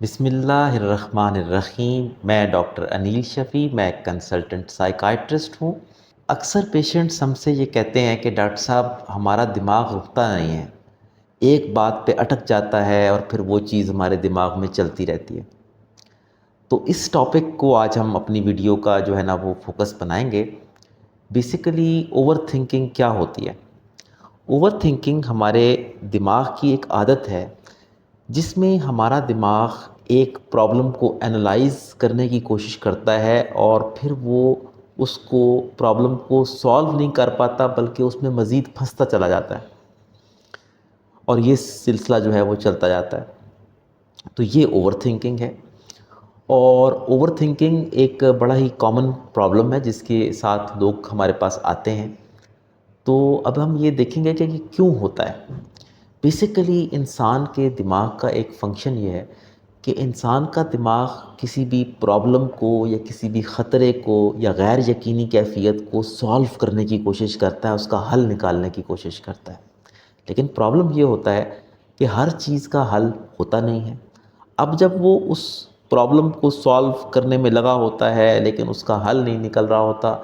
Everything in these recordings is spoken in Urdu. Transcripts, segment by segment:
بسم اللہ الرحمن الرحیم۔ میں ڈاکٹر انیل شفیع، میں ایک کنسلٹنٹ سائیکائٹرسٹ ہوں۔ اکثر پیشنٹس ہم سے یہ کہتے ہیں کہ ڈاکٹر صاحب ہمارا دماغ رکتا نہیں ہے، ایک بات پہ اٹک جاتا ہے اور پھر وہ چیز ہمارے دماغ میں چلتی رہتی ہے۔ تو اس ٹاپک کو آج ہم اپنی ویڈیو کا جو ہے نا وہ فوکس بنائیں گے۔ بیسیکلی اوور تھنکنگ کیا ہوتی ہے؟ اوور تھنکنگ ہمارے دماغ کی ایک عادت ہے جس میں ہمارا دماغ ایک پرابلم کو انالائز کرنے کی کوشش کرتا ہے اور پھر وہ اس کو پرابلم کو سالو نہیں کر پاتا بلکہ اس میں مزید پھنستا چلا جاتا ہے اور یہ سلسلہ جو ہے وہ چلتا جاتا ہے۔ تو یہ اوور تھنکنگ ہے، اور اوور تھنکنگ ایک بڑا ہی کامن پرابلم ہے جس کے ساتھ لوگ ہمارے پاس آتے ہیں۔ تو اب ہم یہ دیکھیں گے کہ یہ کیوں ہوتا ہے۔ بیسیکلی انسان کے دماغ کا ایک فنکشن یہ ہے کہ انسان کا دماغ کسی بھی پرابلم کو یا کسی بھی خطرے کو یا غیر یقینی کیفیت کو سالو کرنے کی کوشش کرتا ہے، اس کا حل نکالنے کی کوشش کرتا ہے۔ لیکن پرابلم یہ ہوتا ہے کہ ہر چیز کا حل ہوتا نہیں ہے۔ اب جب وہ اس پرابلم کو سالو کرنے میں لگا ہوتا ہے لیکن اس کا حل نہیں نکل رہا ہوتا،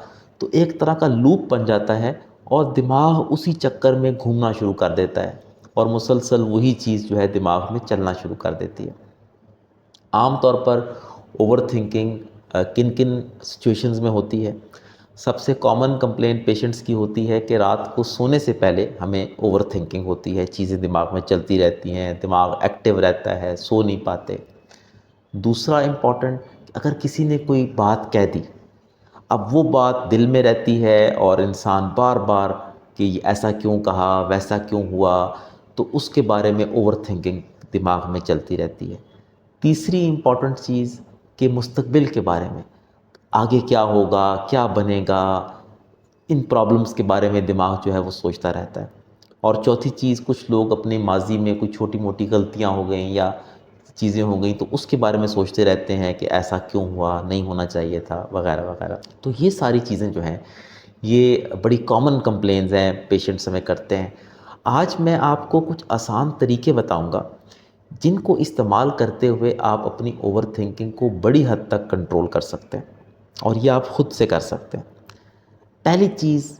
تو ایک طرح کا لوپ بن جاتا ہے اور دماغ اسی چکر میں گھومنا شروع کر دیتا ہے اور مسلسل وہی چیز جو ہے دماغ میں چلنا شروع کر دیتی ہے۔ عام طور پر اوور تھنکنگ کن کن سچویشنز میں ہوتی ہے؟ سب سے کامن کمپلینٹ پیشنٹس کی ہوتی ہے کہ رات کو سونے سے پہلے ہمیں اوور تھنکنگ ہوتی ہے، چیزیں دماغ میں چلتی رہتی ہیں، دماغ ایکٹیو رہتا ہے، سو نہیں پاتے۔ دوسرا امپورٹنٹ، اگر کسی نے کوئی بات کہہ دی، اب وہ بات دل میں رہتی ہے اور انسان بار بار کہ یہ ایسا کیوں کہا، ویسا کیوں ہوا، تو اس کے بارے میں اوور تھنکنگ دماغ میں چلتی رہتی ہے۔ تیسری امپورٹنٹ چیز کہ مستقبل کے بارے میں، آگے کیا ہوگا، کیا بنے گا، ان پرابلمس کے بارے میں دماغ جو ہے وہ سوچتا رہتا ہے۔ اور چوتھی چیز، کچھ لوگ اپنے ماضی میں کوئی چھوٹی موٹی غلطیاں ہو گئیں یا چیزیں ہو گئیں تو اس کے بارے میں سوچتے رہتے ہیں کہ ایسا کیوں ہوا، نہیں ہونا چاہیے تھا، وغیرہ وغیرہ۔ تو یہ ساری چیزیں جو ہیں یہ بڑی کامن کمپلینز ہیں، پیشنٹس ہمیں کرتے ہیں۔ آج میں آپ کو کچھ آسان طریقے بتاؤں گا جن کو استعمال کرتے ہوئے آپ اپنی اوور تھنکنگ کو بڑی حد تک کنٹرول کر سکتے ہیں، اور یہ آپ خود سے کر سکتے ہیں۔ پہلی چیز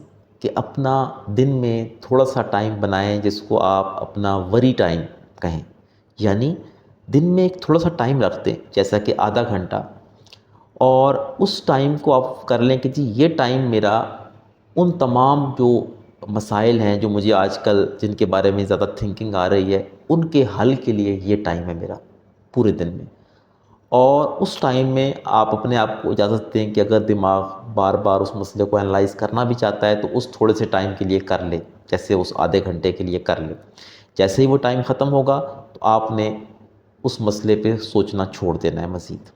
کہ اپنا دن میں تھوڑا سا ٹائم بنائیں جس کو آپ اپنا وری ٹائم کہیں، یعنی دن میں ایک تھوڑا سا ٹائم رکھ دیں جیسا کہ آدھا گھنٹہ، اور اس ٹائم کو آپ کر لیں کہ جی یہ ٹائم میرا ان تمام جو مسائل ہیں جو مجھے آج کل جن کے بارے میں زیادہ تھنکنگ آ رہی ہے ان کے حل کے لیے یہ ٹائم ہے میرا پورے دن میں۔ اور اس ٹائم میں آپ اپنے آپ کو اجازت دیں کہ اگر دماغ بار بار اس مسئلے کو انالائز کرنا بھی چاہتا ہے تو اس تھوڑے سے ٹائم کے لیے کر لے، جیسے اس آدھے گھنٹے کے لیے کر لے۔ جیسے ہی وہ ٹائم ختم ہوگا تو آپ نے اس مسئلے پہ سوچنا چھوڑ دینا ہے مزید۔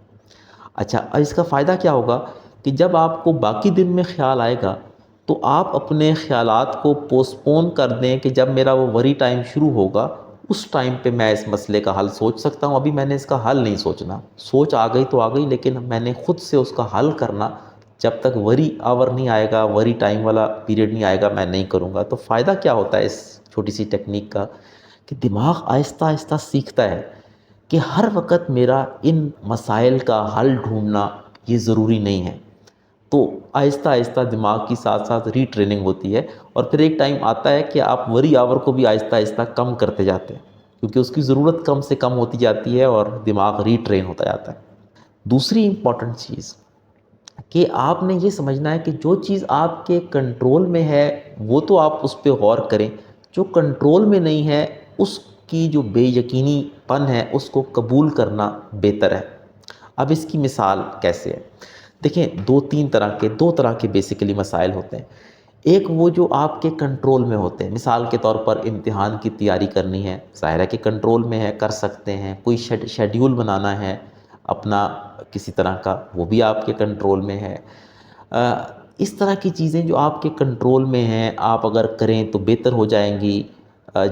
اچھا، اس کا فائدہ کیا ہوگا کہ جب آپ کو باقی دن میں خیال آئے گا تو آپ اپنے خیالات کو پوسٹ پون کر دیں کہ جب میرا وہ وری ٹائم شروع ہوگا اس ٹائم پہ میں اس مسئلے کا حل سوچ سکتا ہوں۔ ابھی میں نے اس کا حل نہیں سوچنا، سوچ آ گئی تو آ گئی، لیکن میں نے خود سے اس کا حل کرنا جب تک وری آور نہیں آئے گا، وری ٹائم والا پیریڈ نہیں آئے گا، میں نہیں کروں گا۔ تو فائدہ کیا ہوتا ہے اس چھوٹی سی ٹیکنیک کا کہ دماغ آہستہ آہستہ سیکھتا ہے کہ ہر وقت میرا ان مسائل کا حل ڈھونڈنا یہ ضروری نہیں ہے۔ تو آہستہ آہستہ دماغ کی ساتھ ساتھ ری ٹریننگ ہوتی ہے، اور پھر ایک ٹائم آتا ہے کہ آپ وری آور کو بھی آہستہ آہستہ کم کرتے جاتے ہیں کیونکہ اس کی ضرورت کم سے کم ہوتی جاتی ہے اور دماغ ری ٹرین ہوتا جاتا ہے۔ دوسری امپورٹنٹ چیز کہ آپ نے یہ سمجھنا ہے کہ جو چیز آپ کے کنٹرول میں ہے وہ تو آپ اس پہ غور کریں، جو کنٹرول میں نہیں ہے اس کی جو بے یقینی پن ہے اس کو قبول کرنا بہتر ہے۔ اب اس کی مثال کیسے ہے؟ دیکھیں، دو طرح کے بیسیکلی مسائل ہوتے ہیں۔ ایک وہ جو آپ کے کنٹرول میں ہوتے ہیں، مثال کے طور پر امتحان کی تیاری کرنی ہے، ظاہر ہے کہ کنٹرول میں ہے، کر سکتے ہیں۔ کوئی شیڈیول بنانا ہے اپنا کسی طرح کا، وہ بھی آپ کے کنٹرول میں ہے۔ اس طرح کی چیزیں جو آپ کے کنٹرول میں ہیں آپ اگر کریں تو بہتر ہو جائیں گی۔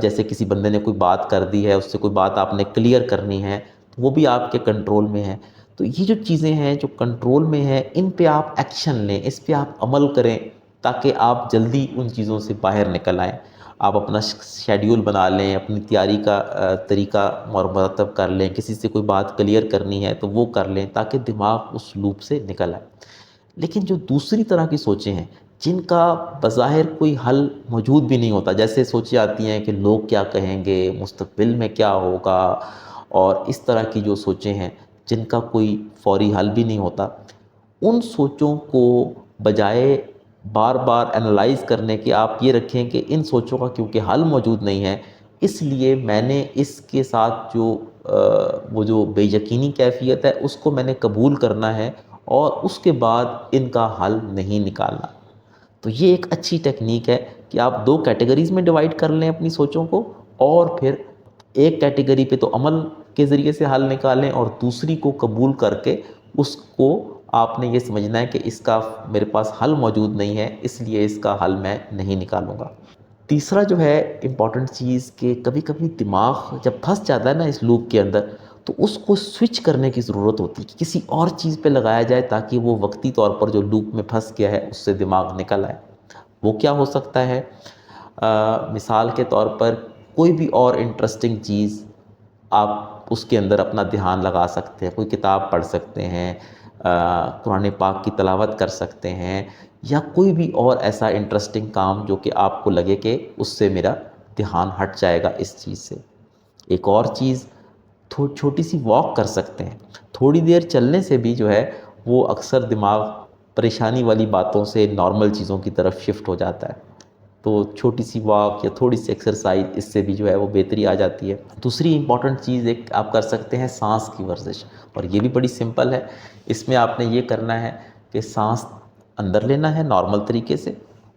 جیسے کسی بندے نے کوئی بات کر دی ہے، اس سے کوئی بات آپ نے کلیئر کرنی ہے، تو وہ بھی آپ کے کنٹرول میں ہے۔ تو یہ جو چیزیں ہیں جو کنٹرول میں ہیں ان پہ آپ ایکشن لیں، اس پہ آپ عمل کریں تاکہ آپ جلدی ان چیزوں سے باہر نکل آئیں۔ آپ اپنا شیڈیول بنا لیں، اپنی تیاری کا طریقہ مرتب کر لیں، کسی سے کوئی بات کلیئر کرنی ہے تو وہ کر لیں تاکہ دماغ اس لوپ سے نکل آئے۔ لیکن جو دوسری طرح کی سوچیں ہیں جن کا بظاہر کوئی حل موجود بھی نہیں ہوتا، جیسے سوچیں آتی ہیں کہ لوگ کیا کہیں گے، مستقبل میں کیا ہوگا، اور اس طرح کی جو سوچیں ہیں جن کا کوئی فوری حل بھی نہیں ہوتا، ان سوچوں کو بجائے بار بار انالائز کرنے کے آپ یہ رکھیں کہ ان سوچوں کا کیونکہ حل موجود نہیں ہے، اس لیے میں نے اس کے ساتھ جو وہ جو بے یقینی کیفیت ہے اس کو میں نے قبول کرنا ہے اور اس کے بعد ان کا حل نہیں نکالنا۔ تو یہ ایک اچھی ٹیکنیک ہے کہ آپ دو کیٹیگریز میں ڈیوائیڈ کر لیں اپنی سوچوں کو، اور پھر ایک کیٹیگری پہ تو عمل کے ذریعے سے حل نکالیں اور دوسری کو قبول کر کے اس کو آپ نے یہ سمجھنا ہے کہ اس کا میرے پاس حل موجود نہیں ہے، اس لیے اس کا حل میں نہیں نکالوں گا۔ تیسرا جو ہے امپورٹنٹ چیز کہ کبھی کبھی دماغ جب پھنس جاتا ہے نا اس لوپ کے اندر، تو اس کو سوئچ کرنے کی ضرورت ہوتی ہے کہ کسی اور چیز پہ لگایا جائے تاکہ وہ وقتی طور پر جو لوپ میں پھنس گیا ہے اس سے دماغ نکل آئے۔ وہ کیا ہو سکتا ہے؟ مثال کے طور پر کوئی بھی اور انٹرسٹنگ چیز آپ اس کے اندر اپنا دھیان لگا سکتے ہیں، کوئی کتاب پڑھ سکتے ہیں، قرآن پاک کی تلاوت کر سکتے ہیں، یا کوئی بھی اور ایسا انٹرسٹنگ کام جو کہ آپ کو لگے کہ اس سے میرا دھیان ہٹ جائے گا اس چیز سے۔ ایک اور چیز، چھوٹی سی واک کر سکتے ہیں، تھوڑی دیر چلنے سے بھی جو ہے وہ اکثر دماغ پریشانی والی باتوں سے نارمل چیزوں کی طرف شفٹ ہو جاتا ہے۔ تو چھوٹی سی واک یا تھوڑی سی ایکسرسائز، اس سے بھی جو ہے وہ بہتری آ جاتی ہے۔ دوسری امپورٹنٹ چیز ایک آپ کر سکتے ہیں سانس کی ورزش، اور یہ بھی بڑی سمپل ہے۔ اس میں آپ نے یہ کرنا ہے کہ سانس اندر لینا ہے نارمل طریقے سے،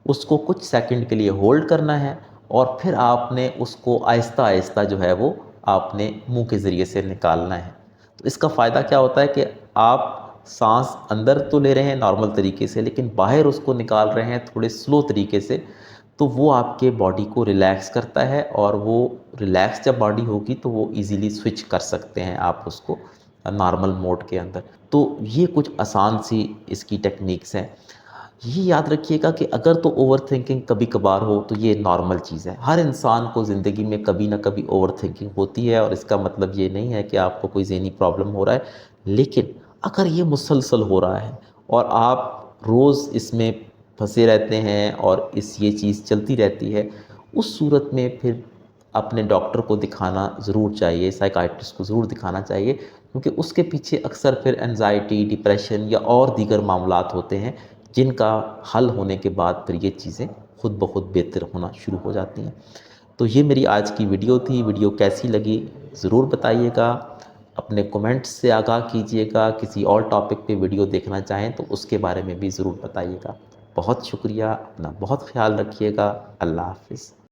اس کو کچھ سیکنڈ کے لیے ہولڈ کرنا ہے، اور پھر آپ نے اس کو آہستہ آہستہ جو ہے وہ آپ نے منہ کے ذریعے سے نکالنا ہے۔ تو اس کا فائدہ کیا ہوتا ہے کہ آپ سانس اندر تو لے رہے ہیں نارمل طریقے سے، لیکن باہر اس کو نکال رہے ہیں تھوڑے سلو طریقے سے، تو وہ آپ کے باڈی کو ریلیکس کرتا ہے، اور وہ ریلیکس جب باڈی ہوگی تو وہ ایزیلی سوئچ کر سکتے ہیں آپ اس کو نارمل موڈ کے اندر۔ تو یہ کچھ آسان سی اس کی ٹیکنیکس ہیں۔ یہ یاد رکھیے گا کہ اگر تو اوور تھنکنگ کبھی کبھار ہو تو یہ نارمل چیز ہے، ہر انسان کو زندگی میں کبھی نہ کبھی اوور تھنکنگ ہوتی ہے، اور اس کا مطلب یہ نہیں ہے کہ آپ کو کوئی ذہنی پرابلم ہو رہا ہے۔ لیکن اگر یہ مسلسل ہو رہا ہے اور آپ روز اس میں پھنسے رہتے ہیں اور یہ چیز چلتی رہتی ہے، اس صورت میں پھر اپنے ڈاکٹر کو دکھانا ضرور چاہیے، سائیکائٹرسٹ کو ضرور دکھانا چاہیے، کیونکہ اس کے پیچھے اکثر پھر انزائٹی، ڈپریشن یا اور دیگر معاملات ہوتے ہیں جن کا حل ہونے کے بعد پھر یہ چیزیں خود بخود بہتر ہونا شروع ہو جاتی ہیں۔ تو یہ میری آج کی ویڈیو تھی۔ ویڈیو کیسی لگی ضرور بتائیے گا، اپنے کومنٹس سے آگاہ کیجیے گا۔ کسی اور ٹاپک پہ ویڈیو دیکھنا چاہیں تو اس کے بارے میں بھی ضرور بتائیے گا۔ بہت شکریہ، اپنا بہت خیال رکھیے گا۔ اللہ حافظ۔